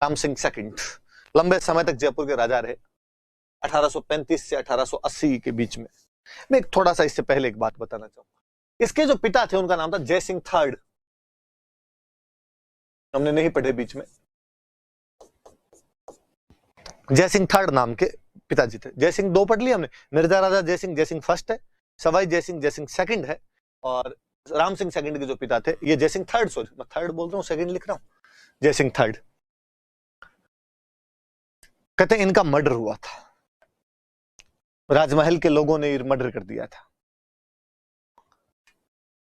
Ram Singh second लंबे समय तक जयपुर के राजा रहे, 1835 से 1880 के बीच में। मैं एक थोड़ा सा इससे पहले एक बात बताना चाहूंगा। इसके जो पिता थे उनका नाम था जय सिंह थर्ड, हमने नहीं पढ़े बीच में। जय सिंह थर्ड नाम के पिताजी थे। जय सिंह दो पढ़ लिया हमने, मिर्जा राजा जय सिंह फर्स्ट है, सवाई जय सिंह सेकंड है, और राम सिंह सेकंड के जो पिता थे ये जय सिंह थर्ड, सॉरी मैं थर्ड बोल रहा हूँ, सेकंड लिख रहा हूं, जय सिंह थर्ड। कहते हैं इनका मर्डर हुआ था, राजमहल के लोगों ने मर्डर कर दिया था।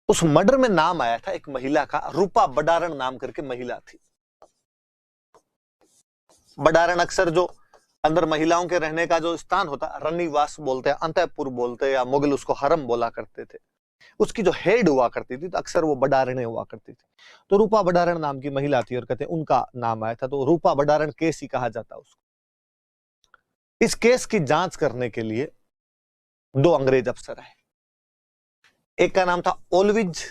उस मर्डर में नाम आया था एक महिला का, रूपा बडारण नाम करके महिला थी। बडारण अक्सर जो अंदर महिलाओं के रहने का जो स्थान होता, रनिवास बोलते हैं, अंतःपुर बोलते हैं, या मुगल उसको हरम बोला करते थे, उसकी जो हेड हुआ करती थी तो अक्सर वो बडारणे हुआ करती थी। तो रूपा बडारण नाम की महिला थी और कहते हैं उनका नाम आया था, तो रूपा बडारण केस ही कहा जाता उसको। इस केस की जांच करने के लिए दो अंग्रेज अफसर आए। एक का नाम था ओलविज,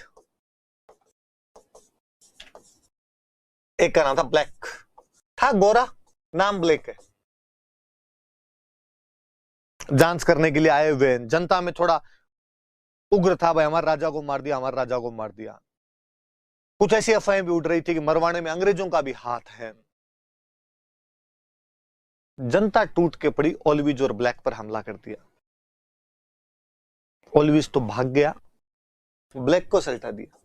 एक का नाम था ब्लैक। था गोरा, नाम ब्लैक है। जांच करने के लिए आए हुए, जनता में थोड़ा उग्र था, भाई हमारे राजा को मार दिया, हमारे राजा को मार दिया। कुछ ऐसी अफवाहें भी उड़ रही थी कि मरवाने में अंग्रेजों का भी हाथ है। जनता टूट के पड़ी, ओलविज और ब्लैक पर हमला कर दिया। ओलविज तो भाग गया, ब्लैक को सल्टा दिया।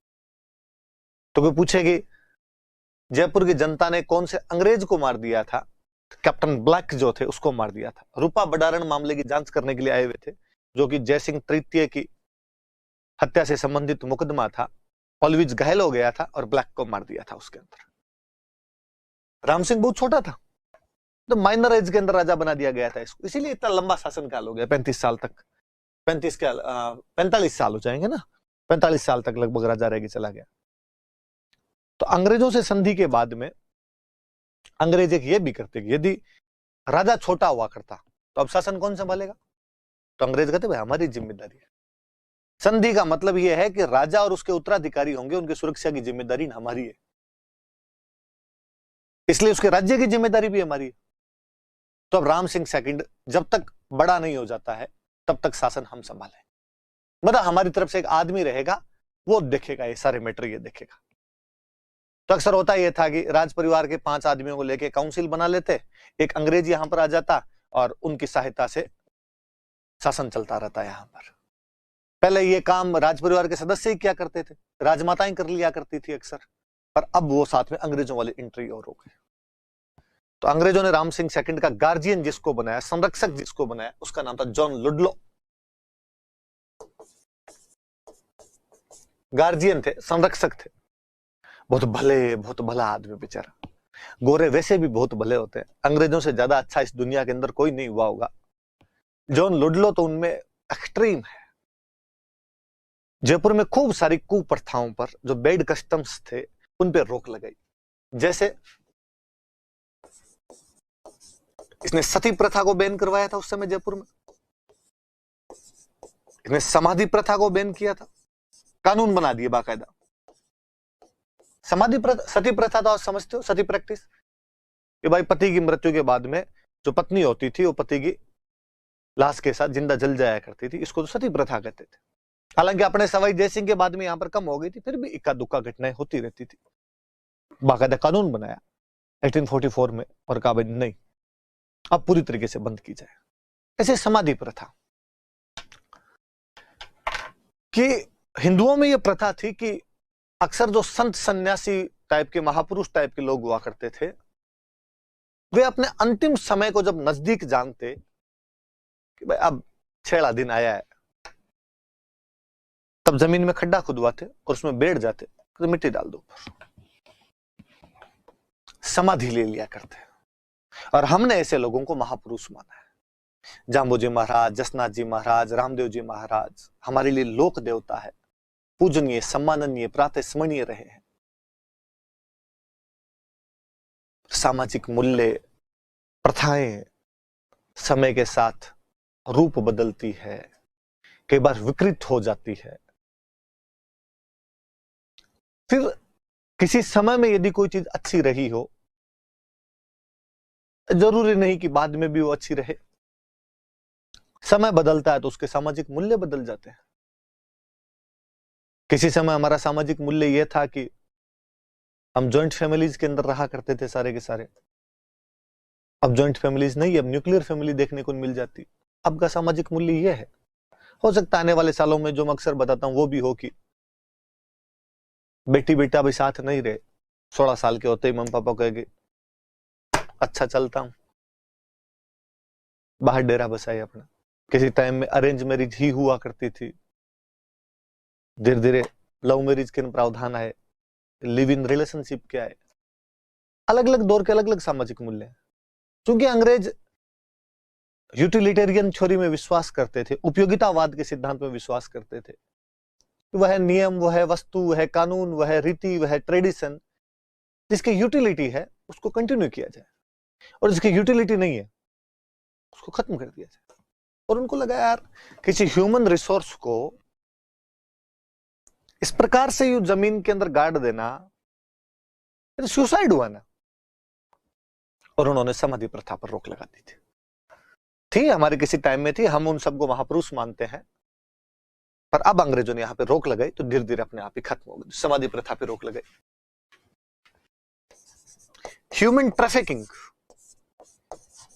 तो कोई पूछेगी जयपुर की जनता ने कौन से अंग्रेज को मार दिया था? कैप्टन ब्लैक जो थे उसको मार दिया था। रूपा बडारण मामले की जांच करने के लिए आए हुए थे, जो कि जय सिंह तृतीय की हत्या से संबंधित मुकदमा था। ओलविज घायल हो गया था और ब्लैक को मार दिया था उसके अंदर। राम सिंह बहुत छोटा था, तो माइनर एज के अंदर राजा बना दिया गया था इसको, इसीलिए इतना लंबा शासनकाल हो गया, 35 साल तक। 45 साल हो जाएंगे ना, 45 साल तक लगभग राजा रह के चला गया। तो अंग्रेजों से संधि के बाद में अंग्रेज एक ये भी करते कि यदि राजा छोटा हुआ करता तो अब शासन कौन संभालेगा? तो अंग्रेज कहते भाई हमारी जिम्मेदारी है। संधि का मतलब यह है कि राजा और उसके उत्तराधिकारी होंगे, उनकी सुरक्षा की जिम्मेदारी हमारी है, इसलिए उसके राज्य की जिम्मेदारी भी हमारी है। तो अब राम सिंह सेकंड जब तक बड़ा नहीं हो जाता है तब तक शासन हम संभाले, मतलब हमारी तरफ से एक आदमी रहेगा, वो देखेगा ये सारे मैटर, ये देखेगा। तो अक्सर होता यह था कि राज परिवार के 5 आदमियों को लेके काउंसिल बना लेते, एक अंग्रेज यहां पर आ जाता और उनकी सहायता से शासन चलता रहता है यहां पर। पहले ये काम राज परिवार के सदस्य ही क्या करते थे, राजमाताएं कर लिया करती थी अक्सर, पर अब वो साथ में अंग्रेजों वाली एंट्री और हो गई। तो अंग्रेजों ने राम सिंह सेकंड का गार्जियन जिसको बनाया, संरक्षक जिसको बनाया, उसका नाम था जॉन लुडलो। गार्जियन थे, संरक्षक थे, बहुत भला आदमी बेचारा। गोरे वैसे भी बहुत भले होते हैं, अंग्रेजों से ज्यादा अच्छा इस दुनिया के अंदर कोई नहीं हुआ होगा। जॉन लुडलो तो उनमें एक्सट्रीम है। जयपुर में खूब सारी कुप्रथाओं पर, जो बैड कस्टम्स थे, उन पर रोक लगाई। जैसे इसने सती प्रथा को बैन करवाया था उस समय जयपुर में, इसने समाधि प्रथा को बैन किया था, कानून बना दिए बाकायदा। समाधि प्रथा, सती प्रथा तो आप समझते हो, सती प्रैक्टिस, कि भाई पति की मृत्यु के बाद में जो पत्नी होती थी वो पति की लाश के साथ जिंदा जल जाया करती थी, इसको तो सती प्रथा कहते थे। हालांकि अपने सवाई जय सिंह के बाद में यहां पर कम हो गई थी, फिर भी इक्का दुक्का घटनाएं होती रहती थी। बाकायदा कानून बनाया 1844 में और कहा भाई नहीं, अब पूरी तरीके से बंद की जाए। ऐसे समाधि प्रथा, कि हिंदुओं में यह प्रथा थी कि अक्सर जो संत सन्यासी टाइप के, महापुरुष टाइप के लोग हुआ करते थे, वे अपने अंतिम समय को जब नजदीक जानते कि भाई अब 6 दिन आया है, तब जमीन में खड्डा खुदवाते और उसमें बैठ जाते, तो मिट्टी डाल दो, समाधि ले लिया करते। और हमने ऐसे लोगों को महापुरुष माना है। जाम्बोजी महाराज, जसनाथ जी महाराज, रामदेव जी महाराज हमारे लिए लोक देवता है, पूजनीय, सम्माननीय, प्रातः स्मरणीय रहे हैं। सामाजिक मूल्य, प्रथाएं समय के साथ रूप बदलती है, कई बार विकृत हो जाती है। फिर किसी समय में यदि कोई चीज अच्छी रही हो जरूरी नहीं कि बाद में भी वो अच्छी रहे। समय बदलता है तो उसके सामाजिक मूल्य बदल जाते हैं। किसी समय हमारा सामाजिक मूल्य यह था कि हम जॉइंट फैमिलीज के अंदर रहा करते थे सारे के सारे। अब जॉइंट फैमिलीज नहीं, अब न्यूक्लियर फैमिली देखने को मिल जाती। अब का सामाजिक मूल्य यह है। हो सकता है आने वाले सालों में जो मैं अक्सर बताता हूं वो भी हो कि बेटी बेटा भी साथ नहीं रहे, 16 साल के होते ही मम्मी पापा कहेंगे अच्छा चलता हूं, बाहर डेरा बसाए अपना। किसी टाइम में अरेंज मैरिज ही हुआ करती थी, धीरे धीरे लव मैरिज के प्रावधान आए, लिव इन रिलेशनशिप क्या है। अलग अलग दौर के अलग अलग सामाजिक मूल्य हैं। क्योंकि अंग्रेज यूटिलिटेरियन थ्योरी में विश्वास करते थे, उपयोगितावाद के सिद्धांत में विश्वास करते थे। वह नियम, वह वस्तु, वह कानून, वह रीति, वह ट्रेडिशन जिसकी यूटिलिटी है उसको कंटिन्यू किया जाए, और जिसकी यूटिलिटी नहीं है उसको खत्म कर दिया जाए। और उनको लगा यार किसी ह्यूमन रिसोर्स को इस प्रकार से यू जमीन के अंदर गाड़ देना, तो सुसाइड हुआ ना। और उन्होंने समाधि प्रथा पर रोक लगा दी थी हमारे किसी टाइम में थी, हम उन सबको महापुरुष मानते हैं, पर अब अंग्रेजों ने यहां पे रोक लगाई तो धीरे धीरे अपने आप ही खत्म हो गई, समाधि प्रथा पे रोक लगाई। ह्यूमन ट्रैफिकिंग,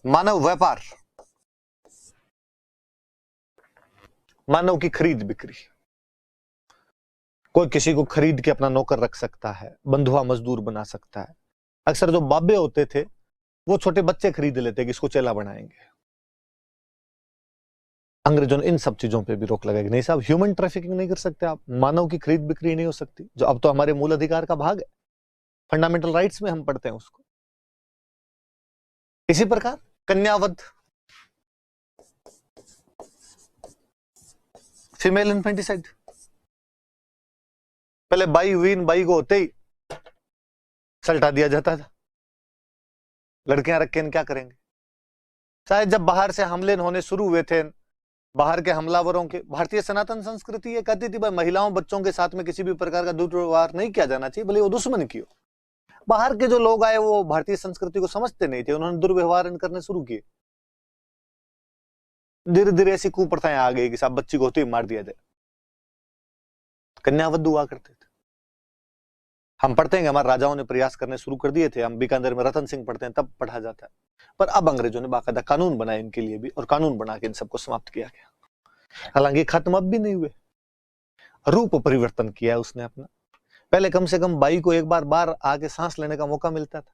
मानव व्यापार, मानव की खरीद बिक्री। कोई किसी को खरीद के अपना नौकर रख सकता है, बंधुआ मजदूर बना सकता है। अक्सर जो बाबे होते थे वो छोटे बच्चे खरीद लेते कि इसको चेला बनाएंगे। अंग्रेजों ने इन सब चीजों पे भी रोक लगाई। नहीं साहब, ह्यूमन ट्रैफिकिंग नहीं कर सकते आप, मानव की खरीद बिक्री नहीं हो सकती, जो अब तो हमारे मूल अधिकार का भाग है, फंडामेंटल राइट्स में हम पढ़ते हैं उसको। इसी प्रकार कन्यावध, फीमेल इन्फेंटिसाइड। पहले बाई बाई को होते ही सल्टा दिया जाता था, लड़कियां रख के क्या करेंगे। शायद जब बाहर से हमले होने शुरू हुए थे, बाहर के हमलावरों के, भारतीय सनातन संस्कृति ये कहती थी भाई महिलाओं बच्चों के साथ में किसी भी प्रकार का दुर्व्यवहार नहीं किया जाना चाहिए, भले वो दुश्मन की हो। बाहर के जो लोग आए वो भारतीय संस्कृति को समझते नहीं थे, उन्होंने दुर्व्यवहार करने शुरू किए। धीरे धीरे ऐसी कुप्रथाएं आ गई कि साहब बच्ची को होते ही मार दिया जाए। कन्यावध हुआ करते थे। हम पढ़ते हैं कि हमारे राजाओं ने प्रयास करने शुरू कर दिए थे, हम बीकानेर में रतन सिंह पढ़ते हैं तब पढ़ा जाता है। पर अब अंग्रेजों ने बाकायदा कानून बनाए इनके लिए भी, और कानून बना के इन सबको समाप्त किया गया। हालांकि खत्म अब भी नहीं हुए, रूप परिवर्तन किया है उसने अपना। पहले कम से कम बाई को एक बार आके सांस लेने का मौका मिलता था।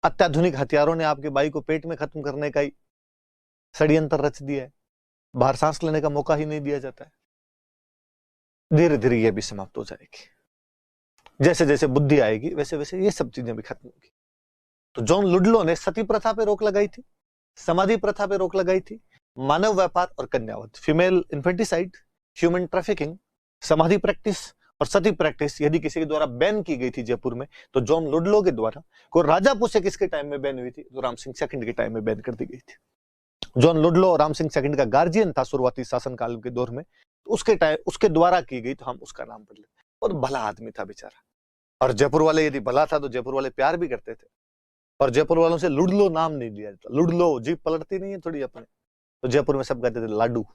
अत्याधुनिक हथियारों ने आपके बाई को पेट में खत्म करने का ही षड्यंत्र रच दिया है, बाहर सांस लेने का मौका ही नहीं दिया जाता है। धीरे धीरे यह भी समाप्त हो जाएगी, जैसे जैसे बुद्धि आएगी वैसे वैसे ये सब चीजें भी खत्म होगी। तो जॉन लुडलो ने सती प्रथा पे रोक लगाई थी, समाधि प्रथा पे रोक लगाई थी, मानव व्यापार और कन्यावध, फीमेल इन्फेंटिसाइड, ह्यूमन ट्रैफिकिंग, समाधि प्रैक्टिस और सती प्रैक्टिस यदि किसी के द्वारा बैन की गई थी जयपुर में, तो जॉन लुडलो के द्वारा, को राजा पूछे किसके टाइम में बैन हुई थी, तो राम सिंह सेकंड के टाइम में बैन कर दी गई थी। John Ludlow Ram Singh second का गार्जियन था शुरुआती शासनकाल के दौर में, तो उसके द्वारा की गई, तो हम उसका नाम बदले। और भला आदमी था बेचारा, और जयपुर वाले यदि भला था तो जयपुर वाले प्यार भी करते थे, और जयपुर वालों से लुडलो नाम नहीं दिया जाता। लुडलो जीप पलटती नहीं है थोड़ी अपने, तो जयपुर में सब कहते थे लाडू,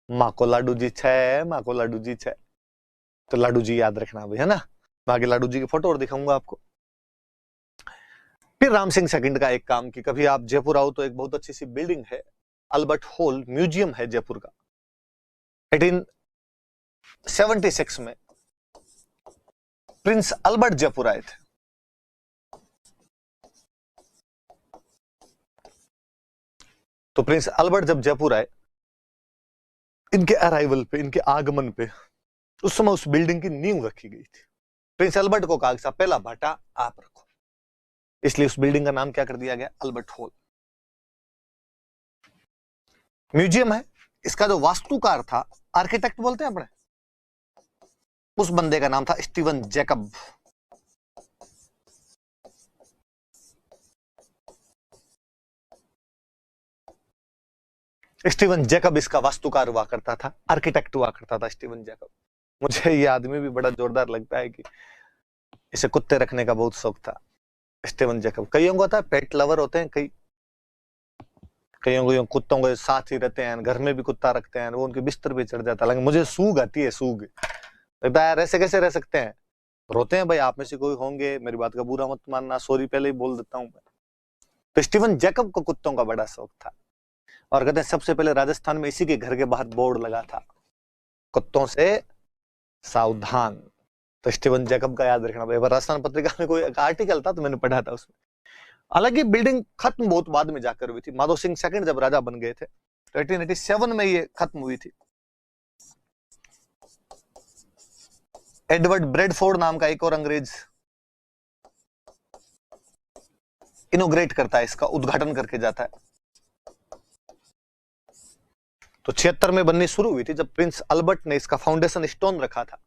माँ को लाडू जी छे, माँ को लाडू जी छे, तो लाडू जी याद रखना भाई, है ना। मैं आगे लाडू जी की फोटो और दिखाऊंगा आपको। फिर राम सिंह सेकंड का एक काम की, कभी आप जयपुर आओ तो एक बहुत अच्छी सी बिल्डिंग है, अल्बर्ट हॉल म्यूजियम है जयपुर का। 1876 में प्रिंस अल्बर्ट जयपुर आए थे। तो प्रिंस अल्बर्ट जब जयपुर आए, इनके अराइवल पे, इनके आगमन पे, उस समय उस बिल्डिंग की नींव रखी गई थी। प्रिंस अल्बर्ट को कहा कि पहला भाटा आप रखो, इसलिए उस बिल्डिंग का नाम क्या कर दिया गया, अल्बर्ट हॉल। म्यूजियम है। इसका जो वास्तुकार था, आर्किटेक्ट बोलते हैं अपने, उस बंदे का नाम था स्टीवन जैकब। स्टीवन जैकब इसका वास्तुकार हुआ करता था, आर्किटेक्ट हुआ करता था स्टीवन जैकब। मुझे ये आदमी भी बड़ा जोरदार लगता है कि इसे कुत्ते रखने का बहुत शौक था। Steven Jacob. कईयों को होता है पेट लवर होते हैं, कईयों को यूं कुत्तों के साथ ही रहते हैं, घर में भी कुत्ता रखते हैं, वो उनके बिस्तर पे चढ़ जाता है। लेकिन मुझे सूग आती है, सूग लगता है यार ऐसे कैसे रह सकते हैं। रोते हैं भाई, आप में से कोई होंगे, मेरी बात का बुरा मत मानना, सॉरी पहले ही बोल देता हूं मैं। तो स्टीवन जैकब को कुत्तों का बड़ा शौक था, और कहते हैं सबसे पहले राजस्थान में इसी के घर के बाहर बोर्ड लगा था, कुत्तों से सावधान। तो स्टीवन जैकब का याद रखना भाई। राजस्थान पत्रिका में कोई आर्टिकल था तो मैंने पढ़ा था उसमें। हालांकि बिल्डिंग खत्म बहुत बाद में जाकर हुई थी, माधो सिंह सेकंड जब राजा बन गए थे तो 1887 में ये खत्म हुई थी। एडवर्ड ब्रेडफोर्ड नाम का एक और अंग्रेज इनोग्रेट करता है, इसका उद्घाटन करके जाता है। तो 76 में बननी शुरू हुई थी जब प्रिंस अल्बर्ट ने इसका फाउंडेशन स्टोन रखा था।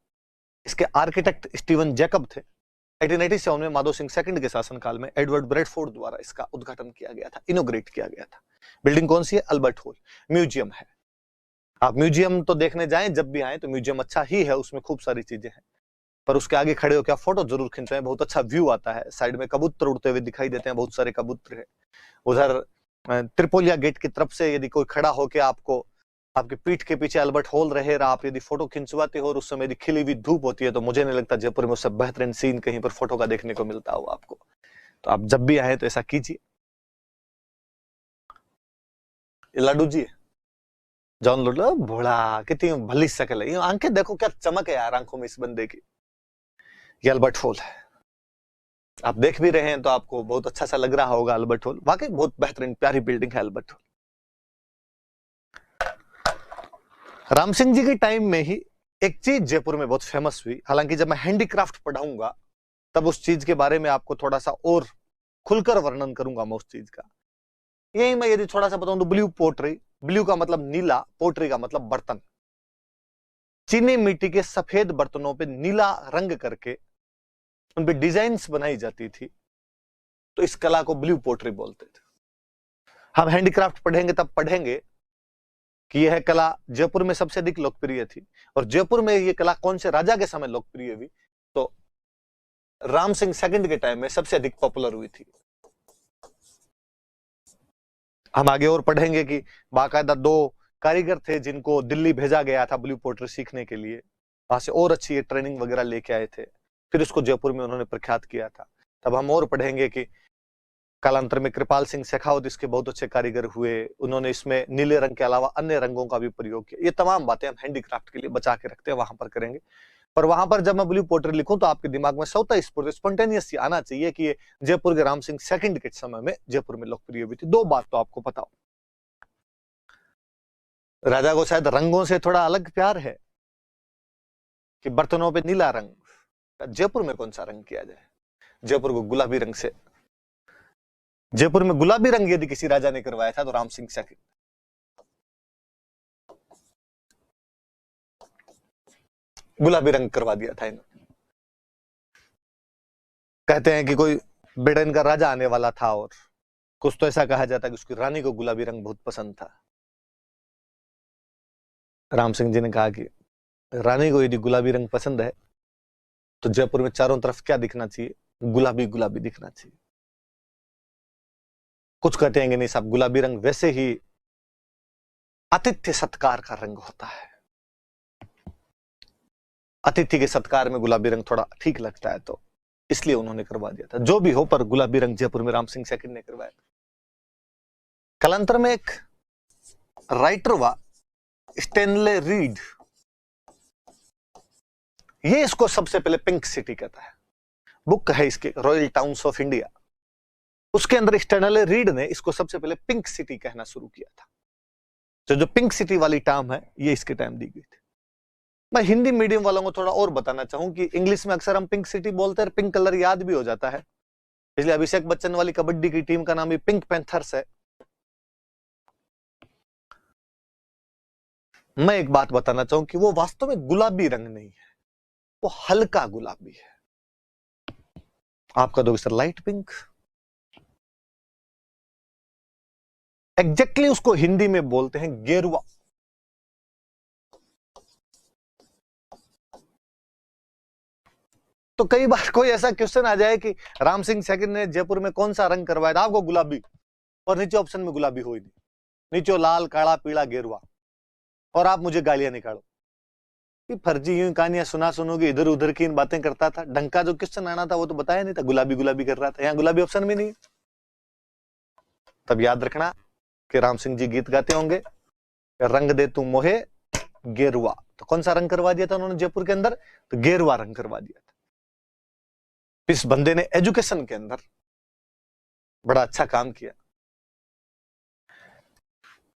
इसके आर्किटेक्ट स्टीवन जैकब थे। 1887 में माधो सिंह सेकंड के शासनकाल में एडवर्ड ब्रेडफोर्ड द्वारा इसका उद्घाटन किया गया था, इनोग्रेट किया गया था। बिल्डिंग कौन सी है? Albert hall. म्यूजियम है। आप म्यूजियम तो देखने जाएं जब भी आए तो म्यूजियम अच्छा ही है, उसमें खूब सारी चीजें हैं, पर उसके आगे खड़े होकर फोटो जरूर खींचवाएं, बहुत अच्छा व्यू आता है। साइड में कबूतर उड़ते हुए दिखाई देते हैं, बहुत सारे कबूतर है। उधर त्रिपोलिया गेट की तरफ से यदि कोई खड़ा होकर आपको, आपके पीठ के पीछे अल्बर्ट हॉल रहे, आप यदि फोटो खिंचवाते हो और उस समय यदि खिली हुई धूप होती है, तो मुझे नहीं लगता जयपुर में उससे बेहतरीन सीन कहीं पर फोटो का देखने को मिलता हो आपको। तो आप जब भी आए तो ऐसा कीजिए। लाडू जी, जॉन लुडो भोला, कितनी भली शक्ल है, आंखें देखो क्या चमक है यार आंखों में इस बंदे की। ये अल्बर्ट हॉल है, आप देख भी रहे हैं तो आपको बहुत अच्छा सा लग रहा होगा। अल्बर्ट हॉल वाकई बहुत बेहतरीन प्यारी बिल्डिंग है अल्बर्ट हॉल। राम सिंह जी के टाइम में ही एक चीज जयपुर में बहुत फेमस हुई। हालांकि जब मैं हैंडीक्राफ्ट पढ़ाऊंगा तब उस चीज के बारे में आपको थोड़ा सा और खुलकर वर्णन करूंगा मैं उस चीज का। यही मैं यदि थोड़ा सा बताऊं तो ब्लू पोट्री, ब्लू का मतलब नीला, पोट्री का मतलब बर्तन। चीनी मिट्टी के सफेद बर्तनों पे नीला रंग करके उन पे डिजाइन्स बनाई जाती थी, तो इस कला को ब्लू पोट्री बोलते थे। हम हैंडीक्राफ्ट पढ़ेंगे तब पढ़ेंगे कि यह कला जयपुर में सबसे अधिक लोकप्रिय थी। और जयपुर में यह कला कौन से राजा के समय लोकप्रिय हुई? तो राम सिंह सेकंड के टाइम में सबसे अधिक पॉपुलर हुई थी। हम आगे और पढ़ेंगे कि बाकायदा 2 कारीगर थे जिनको दिल्ली भेजा गया था ब्लू पोट्री सीखने के लिए, वहां से और अच्छी ट्रेनिंग वगैरह लेके आए थे, फिर उसको जयपुर में उन्होंने प्रख्यात किया था। तब हम और पढ़ेंगे कि कालांतर में कृपाल सिंह शेखावत इसके बहुत अच्छे कारीगर हुए, उन्होंने इसमें नीले रंग के अलावा अन्य रंगों का भी प्रयोग किया। ये तमाम बातें हम हैंडीक्राफ्ट के लिए बचा के रखते हैं, वहां पर करेंगे। पर वहां पर जब मैं ब्लू पोट्री लिखूं तो आपके दिमाग में स्वतः स्पॉन्टेनियस आना चाहिए कि ये जयपुर के राम सिंह सेकंड के समय में जयपुर में लोकप्रिय हुई थी। 2 बात तो आपको पता हो, राजा को शायद रंगों से थोड़ा अलग प्यार है कि बर्तनों पे नीला रंग, जयपुर में कौन सा रंग किया जाए? जयपुर को गुलाबी रंग से, जयपुर में गुलाबी रंग यदि किसी राजा ने करवाया था तो राम सिंह सेकंड। गुलाबी रंग करवा दिया था इन्होंने। कहते हैं कि कोई ब्रिटेन का राजा आने वाला था और कुछ तो ऐसा कहा जाता है कि उसकी रानी को गुलाबी रंग बहुत पसंद था। राम सिंह जी ने कहा कि रानी को यदि गुलाबी रंग पसंद है तो जयपुर में चारों तरफ क्या दिखना चाहिए? गुलाबी गुलाबी दिखना चाहिए। कुछ कहते हैं कि नहीं साहब, गुलाबी रंग वैसे ही आतिथ्य सत्कार का रंग होता है, अतिथि के सत्कार में गुलाबी रंग थोड़ा ठीक लगता है, तो इसलिए उन्होंने करवा दिया था। जो भी हो, पर गुलाबी रंग जयपुर में राम सिंह सेकंड ने करवाया था। कालांतर में एक राइटर हुआ स्टेनले रीड, ये इसको सबसे पहले पिंक सिटी कहता है। बुक है इसके रॉयल टाउन्स ऑफ इंडिया, उसके अंदर स्टेनले रीड ने इसको सबसे पहले पिंक सिटी कहना शुरू किया था। तो जो पिंक सिटी वाली टर्म है ये इसके टाइम दी गई थी। मैं हिंदी मीडियम वालों को थोड़ा और बताना चाहूं कि इंग्लिश में अक्सर हम पिंक सिटी बोलते हैं, पिंक कलर याद भी हो जाता है, इसलिए अभिषेक बच्चन वाली कबड्डी की टीम का नाम भी पिंक पैंथर्स है। मैं एक बात बताना चाहूं कि वो वास्तव में गुलाबी रंग नहीं है, वो हल्का गुलाबी है। आपका दोस्त लाइट पिंक, एग्जैक्टली उसको हिंदी में बोलते हैं गेरुआ। तो कई बार कोई ऐसा क्वेश्चन आ जाए कि राम सिंह सेकंड ने जयपुर में कौन सा रंग करवाया था, आपको गुलाबी, और नीचे ऑप्शन में गुलाबी हो ही नहीं, नीचे लाल काला पीला गेरुआ, और आप मुझे गालियां निकालो कि फर्जी यूं कहानियां सुना सुनोगे, इधर उधर की इन बातें करता था। ढंग का जो क्वेश्चन आना था वो तो बताया नहीं था, गुलाबी गुलाबी कर रहा था, यहाँ गुलाबी ऑप्शन में नहीं है। तब याद रखना कि राम सिंह जी गीत गाते होंगे, रंग दे तू मोहे गेरुआ, तो कौन सा रंग करवा दिया था उन्होंने जयपुर के अंदर, तो गेरुआ रंग करवा दिया था। इस बंदे ने एजुकेशन के अंदर बड़ा अच्छा काम किया।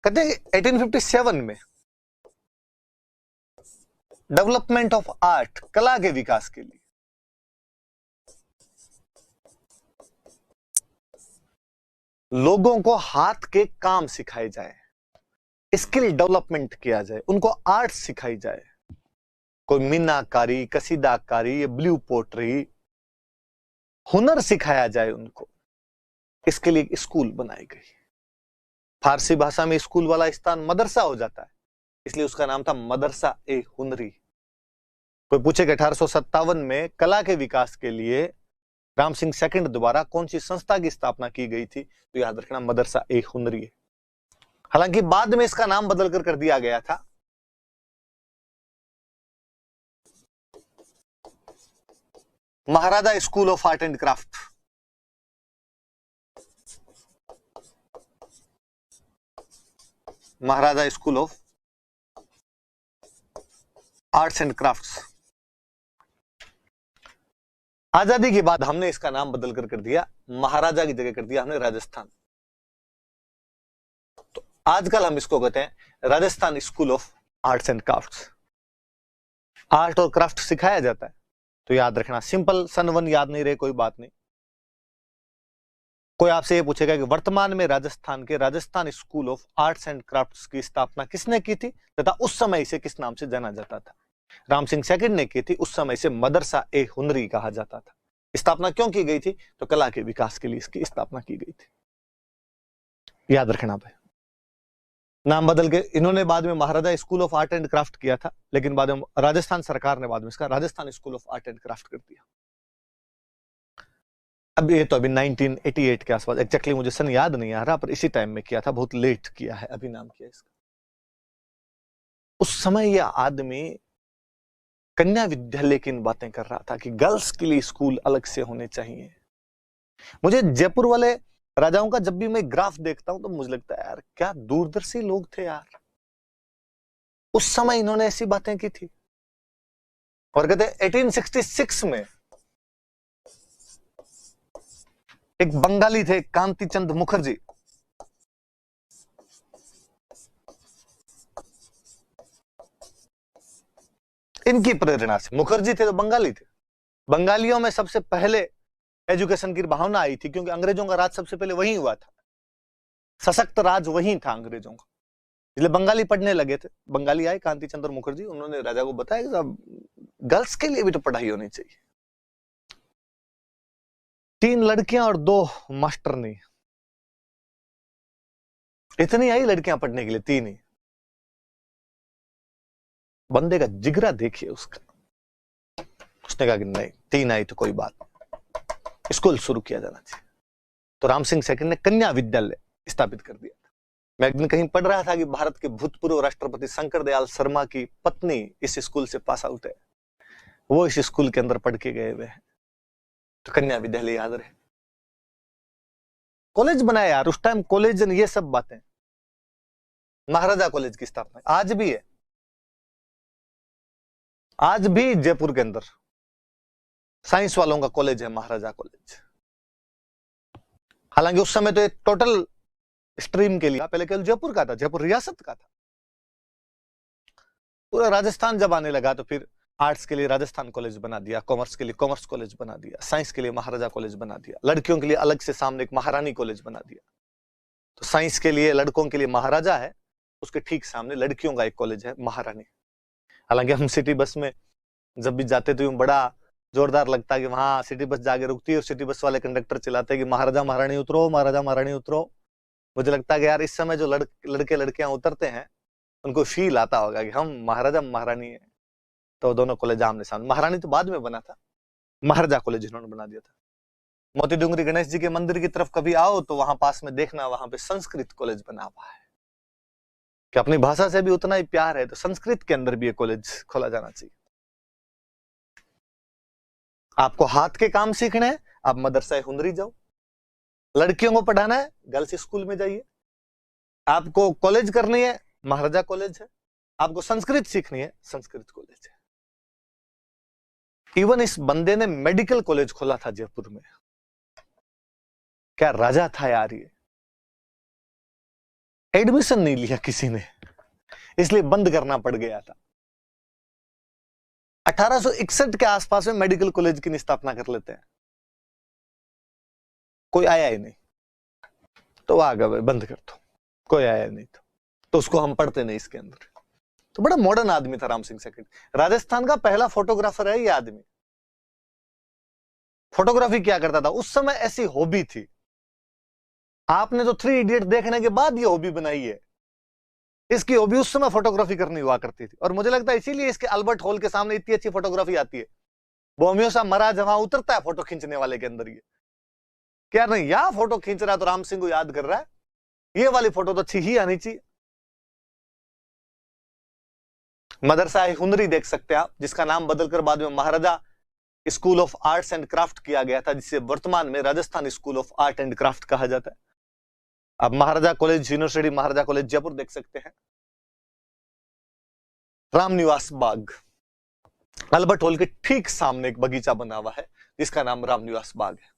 कहते 1857 में डेवलपमेंट ऑफ आर्ट, कला के विकास के लिए लोगों को हाथ के काम सिखाए जाए, स्किल डेवलपमेंट किया जाए, उनको आर्ट सिखाई जाए, कोई मीनाकारी, कसीदाकारी, ब्लू पोट्री, हुनर सिखाया जाए उनको, इसके लिए एक स्कूल बनाई गई। फारसी भाषा में स्कूल वाला स्थान मदरसा हो जाता है, इसलिए उसका नाम था मदरसा ए हुनरी। कोई पूछे कि 1857 में कला के विकास के लिए राम सिंह सेकंड द्वारा कौन सी संस्था की स्थापना की गई थी, तो याद रखना मदरसा ए हुनरी है। हालांकि बाद में इसका नाम बदल कर दिया गया था, Maharaja school of art and craft. Maharaja school of arts and crafts. आजादी के बाद हमने इसका नाम बदल कर दिया, महाराजा की जगह कर दिया हमने राजस्थान। तो आजकल हम इसको कहते हैं Rajasthan school of arts and crafts. Art और क्राफ्ट सिखाया जाता है, तो याद रखना, सिंपल सन 1 याद नहीं रहे कोई बात नहीं। कोई आपसे ये पूछेगा कि वर्तमान में राजस्थान के Rajasthan school of arts and crafts की स्थापना किसने की थी तथा उस समय इसे किस नाम से जाना जाता था। राम सिंह सेकंड ने की थी, उस समय से मदरसा ए हुनरी कहा जाता था। स्थापना क्यों की गई थी, तो कला के विकास के लिए इसकी स्थापना की गई थी। याद रखना भाई, नाम बदल के इन्होंने बाद में Maharaja school of art and craft किया था, लेकिन बाद में राजस्थान सरकार ने बाद में इसका Rajasthan school of art and craft कर दिया। अब ये तो अभी 1988 के आसपास, एग्जैक्टली मुझे सन याद नहीं आ रहा, पर इसी टाइम में किया था, बहुत लेट किया है अभी नाम किया इसका। उस समय यह आदमी कन्या विद्यालय की बातें कर रहा था कि गर्ल्स के लिए स्कूल अलग से होने चाहिए। मुझे जयपुर वाले राजाओं का जब भी मैं ग्राफ देखता हूं तो मुझे लगता है यार क्या दूरदर्शी लोग थे यार, उस समय इन्होंने ऐसी बातें की थी। और कहते 1866 में एक बंगाली थे कांति चंद मुखर्जी, इनकी प्रेरणा से, मुखर्जी थे तो बंगाली थे, बंगालियों में सबसे पहले एजुकेशन की भावना आई थी, क्योंकि अंग्रेजों का राज सबसे पहले वहीं हुआ था, सशक्त राज वहीं था अंग्रेजों का, इसलिए बंगाली पढ़ने लगे थे। बंगाली आए कांति चंद्र मुखर्जी, उन्होंने राजा को बताया कि साहब गर्ल्स के लिए भी तो पढ़ाई होनी चाहिए। 3 लड़कियां और 2 मास्टर नहीं, इतनी आई लड़कियां पढ़ने के लिए, 3 ही। बंदे का जिगरा देखिए उसका, उसने कहा कि नहीं 3 आई तो कोई बात, स्कूल शुरू किया जाना चाहिए। तो राम सिंह सेकंड ने कन्या विद्यालय स्थापित कर दिया था। मैं एक दिन कहीं पढ़ रहा था कि भारत के भूतपूर्व राष्ट्रपति शंकर दयाल शर्मा की पत्नी इस स्कूल से पास आउट है, वो इस स्कूल के अंदर पढ़ के गए हुए हैं, तो कन्या विद्यालय याद रहे। कॉलेज बनाया यार उस टाइम, कॉलेज ये सब बातें, महाराजा कॉलेज की स्थापना आज भी है, आज भी जयपुर के अंदर साइंस वालों का कॉलेज है महाराजा कॉलेज। हालांकि उस समय तो एक टोटल स्ट्रीम के लिए पहले केवल जयपुर का था, जयपुर रियासत का था। पूरा राजस्थान जब आने लगा तो फिर आर्ट्स के लिए राजस्थान कॉलेज बना दिया, कॉमर्स के लिए कॉमर्स कॉलेज बना दिया, साइंस के लिए महाराजा कॉलेज बना दिया, लड़कियों के लिए अलग से सामने एक महारानी कॉलेज बना दिया। तो साइंस के लिए लड़कों के लिए महाराजा है, उसके ठीक सामने लड़कियों का एक कॉलेज है महारानी। हालांकि हम सिटी बस में जब भी जाते तो बड़ा जोरदार लगता है कि वहां सिटी बस जाके रुकती है और सिटी बस वाले कंडक्टर चिल्लाते हैं कि महाराजा महारानी उतरो, महाराजा महारानी उतरो। मुझे लगता है कि यार इस समय जो लड़के लड़कियां उतरते हैं उनको फील आता होगा कि हम महाराजा महारानी है। तो दोनों कॉलेज आमने सामने, महारानी तो बाद में बना था, महाराजा कॉलेज इन्होंने बना दिया था। मोती डूंगरी गणेश जी के मंदिर की तरफ कभी आओ तो वहां पास में देखना, वहां पे संस्कृत कॉलेज बना हुआ है कि अपनी भाषा से भी उतना ही प्यार है तो संस्कृत के अंदर भी ये कॉलेज खोला जाना चाहिए। आपको हाथ के काम सीखने हैं, आप मदरसा हुनरी जाओ। लड़कियों को पढ़ाना है, गर्ल्स स्कूल में जाइए। आपको कॉलेज करनी है, महाराजा कॉलेज है। आपको संस्कृत सीखनी है, संस्कृत कॉलेज है। इवन इस बंदे ने मेडिकल कॉलेज खोला था जयपुर में। क्या राजा था यार ये। एडमिशन नहीं लिया किसी ने, इसलिए बंद करना पड़ गया था। 1861 के आसपास में मेडिकल कॉलेज की स्थापना कर लेते हैं, कोई आया ही नहीं तो आ गए बंद कर दो, कोई आया नहीं तो उसको हम पढ़ते नहीं इसके अंदर। तो बड़ा मॉडर्न आदमी था राम सिंह सेकंड। राजस्थान का पहला फोटोग्राफर है ये आदमी। फोटोग्राफी क्या करता था उस समय, ऐसी हॉबी थी। आपने तो 3 इडियट देखने के बाद ये हॉबी बनाई है। इसकी हॉबी उस समय फोटोग्राफी करनी हुआ करती थी, और मुझे लगता है इसीलिए इसके अल्बर्ट हॉल के सामने इतनी अच्छी फोटोग्राफी आती है। वो हमेशा मरा जहां उतरता है फोटो खींचने वाले के अंदर, ये क्या नहीं यहां फोटो खींच रहा है तो राम सिंह को याद कर रहा है, ये वाली फोटो तो अच्छी ही आनी चाहिए। मदरसा हुनरी देख सकते हैं आप, जिसका नाम बदलकर बाद में Maharaja school of arts and craft किया गया था, जिसे वर्तमान में Rajasthan school of art and craft कहा जाता है। अब Maharaja college university, Maharaja college Jaipur देख सकते हैं। रामनिवास बाग, अल्बर्ट हॉल के ठीक सामने एक बगीचा बना हुआ है जिसका नाम रामनिवास बाग है।